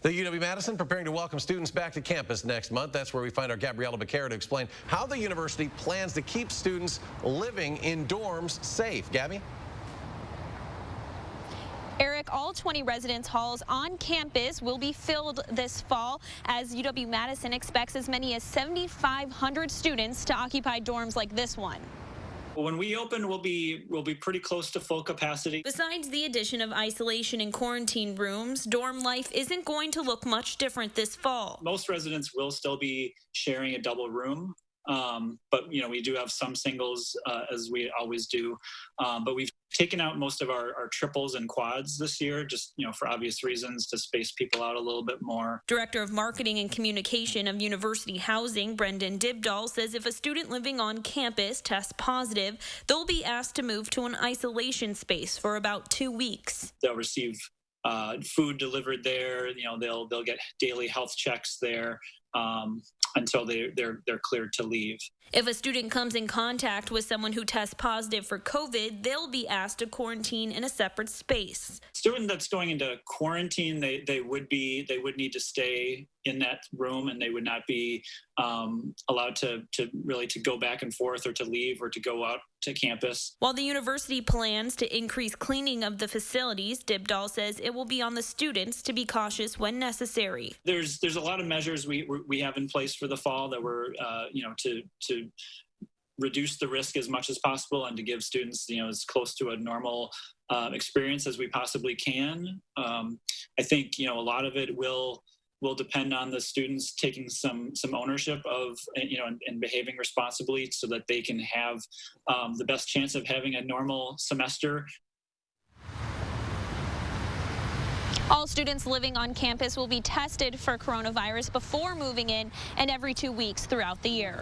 The UW-Madison preparing to welcome students back to campus next month. That's where we find our Gabriella Becerra to explain how the university plans to keep students living in dorms safe. Gabby? Eric, all 20 residence halls on campus will be filled this fall as UW-Madison expects as many as 7,500 students to occupy dorms like this one. When we open, we'll be pretty close to full capacity. Besides the addition of isolation and quarantine rooms, dorm life isn't going to look much different this fall. Most residents will still be sharing a double room, but we do have some singles as we always do. But we've taken out most of our triples and quads this year, just for obvious reasons, to space people out a little bit more. Director of Marketing and Communication of University Housing, Brendan Dibdahl, says if a student living on campus tests positive, they'll be asked to move to an isolation space for about 2 weeks. They'll receive food delivered there. They'll get daily health checks there until they're cleared to leave. If a student comes in contact with someone who tests positive for COVID, they'll be asked to quarantine in a separate space. Student that's going into quarantine, they would need to stay in that room, and they would not be allowed to go back and forth or to leave or to go out to campus. While the university plans to increase cleaning of the facilities, Dibdahl says it will be on the students to be cautious when necessary. There's a lot of measures we have in place for the fall that we're to reduce the risk as much as possible and to give students as close to a normal experience as we possibly can. I think a lot of it will depend on the students taking some ownership of and behaving responsibly so that they can have the best chance of having a normal semester. All students living on campus will be tested for coronavirus before moving in and every 2 weeks throughout the year.